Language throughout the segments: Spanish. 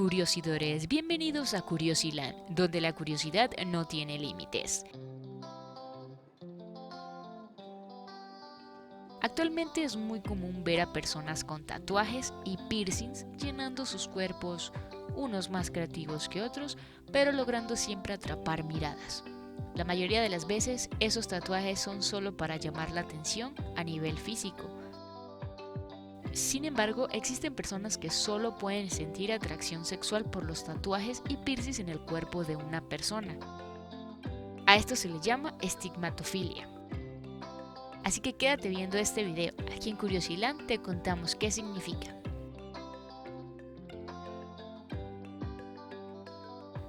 Curiosidores, bienvenidos a Curiosiland, donde la curiosidad no tiene límites. Actualmente es muy común ver a personas con tatuajes y piercings llenando sus cuerpos, unos más creativos que otros, pero logrando siempre atrapar miradas. La mayoría de las veces, esos tatuajes son solo para llamar la atención a nivel físico. Sin embargo, existen personas que solo pueden sentir atracción sexual por los tatuajes y piercings en el cuerpo de una persona. A esto se le llama estigmatofilia. Así que quédate viendo este video. Aquí en Curiosiland te contamos qué significa.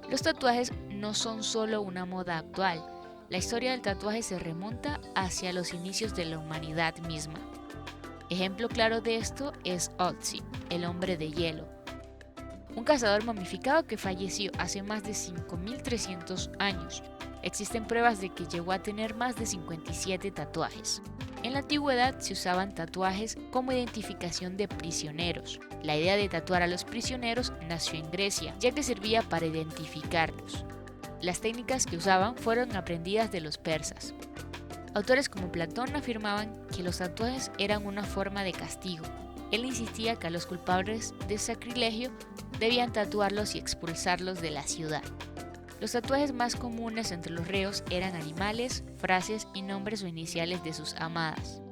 Los tatuajes no son solo una moda actual. La historia del tatuaje se remonta hacia los inicios de la humanidad misma. Ejemplo claro de esto es Ötzi, el hombre de hielo, un cazador momificado que falleció hace más de 5300 años. Existen pruebas de que llegó a tener más de 57 tatuajes. En la antigüedad se usaban tatuajes como identificación de prisioneros. La idea de tatuar a los prisioneros nació en Grecia, ya que servía para identificarlos. Las técnicas que usaban fueron aprendidas de los persas. Autores como Platón afirmaban que los tatuajes eran una forma de castigo. Él insistía que a los culpables de sacrilegio debían tatuarlos y expulsarlos de la ciudad. Los tatuajes más comunes entre los reos eran animales, frases y nombres o iniciales de sus amadas,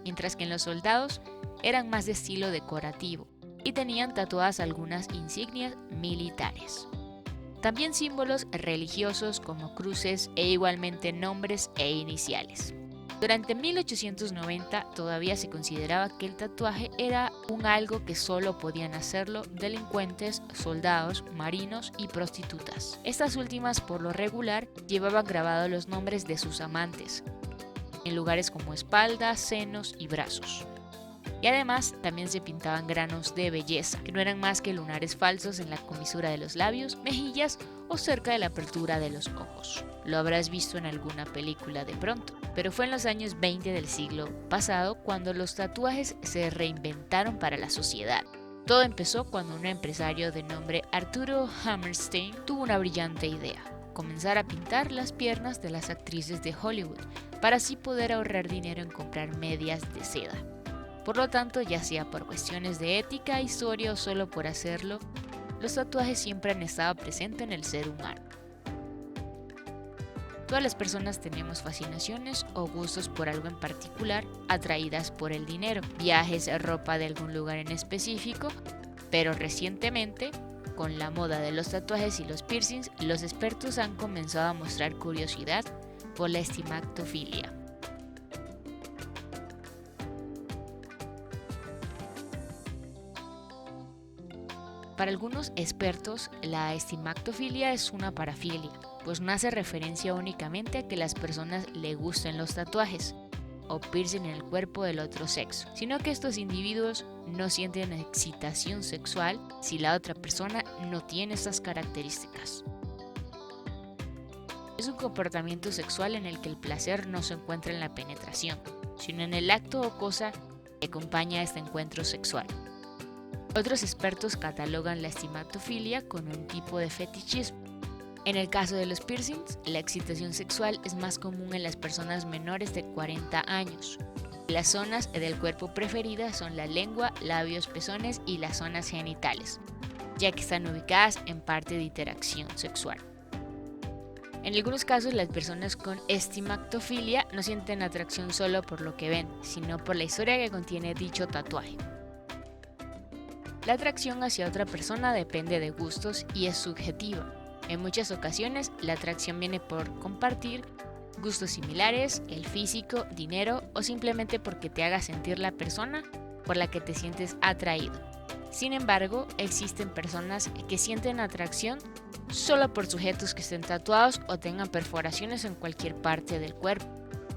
mientras que en los soldados eran más de estilo decorativo y tenían tatuadas algunas insignias militares. También símbolos religiosos como cruces e igualmente nombres e iniciales. Durante 1890 todavía se consideraba que el tatuaje era algo que solo podían hacerlo delincuentes, soldados, marinos y prostitutas. Estas últimas por lo regular llevaban grabados los nombres de sus amantes, en lugares como espaldas, senos y brazos. Y además también se pintaban granos de belleza, que no eran más que lunares falsos en la comisura de los labios, mejillas o cerca de la apertura de los ojos. Lo habrás visto en alguna película de pronto, pero fue en los años 20 del siglo pasado cuando los tatuajes se reinventaron para la sociedad. Todo empezó cuando un empresario de nombre Arturo Hammerstein tuvo una brillante idea: comenzar a pintar las piernas de las actrices de Hollywood, para así poder ahorrar dinero en comprar medias de seda. Por lo tanto, ya sea por cuestiones de ética, historia o solo por hacerlo, los tatuajes siempre han estado presentes en el ser humano. Todas las personas tenemos fascinaciones o gustos por algo en particular, atraídas por el dinero, viajes, ropa de algún lugar en específico, pero recientemente, con la moda de los tatuajes y los piercings, los expertos han comenzado a mostrar curiosidad por la estigmatofilia. Para algunos expertos, la estigmatofilia es una parafilia, pues no hace referencia únicamente a que las personas le gusten los tatuajes o piercing en el cuerpo del otro sexo, sino que estos individuos no sienten excitación sexual si la otra persona no tiene estas características. Es un comportamiento sexual en el que el placer no se encuentra en la penetración, sino en el acto o cosa que acompaña a este encuentro sexual. Otros expertos catalogan la estigmatofilia con un tipo de fetichismo. En el caso de los piercings, la excitación sexual es más común en las personas menores de 40 años. Las zonas del cuerpo preferidas son la lengua, labios, pezones y las zonas genitales, ya que están ubicadas en parte de interacción sexual. En algunos casos, las personas con estigmatofilia no sienten atracción solo por lo que ven, sino por la historia que contiene dicho tatuaje. La atracción hacia otra persona depende de gustos y es subjetiva. En muchas ocasiones, la atracción viene por compartir gustos similares, el físico, dinero o simplemente porque te haga sentir la persona por la que te sientes atraído. Sin embargo, existen personas que sienten atracción solo por sujetos que estén tatuados o tengan perforaciones en cualquier parte del cuerpo.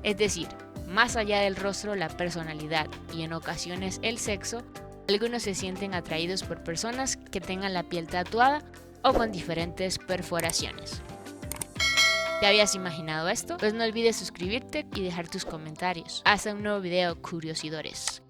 Es decir, más allá del rostro, la personalidad y en ocasiones el sexo. Algunos se sienten atraídos por personas que tengan la piel tatuada o con diferentes perforaciones. ¿Te habías imaginado esto? Pues no olvides suscribirte y dejar tus comentarios. Hasta un nuevo video, curiosidores.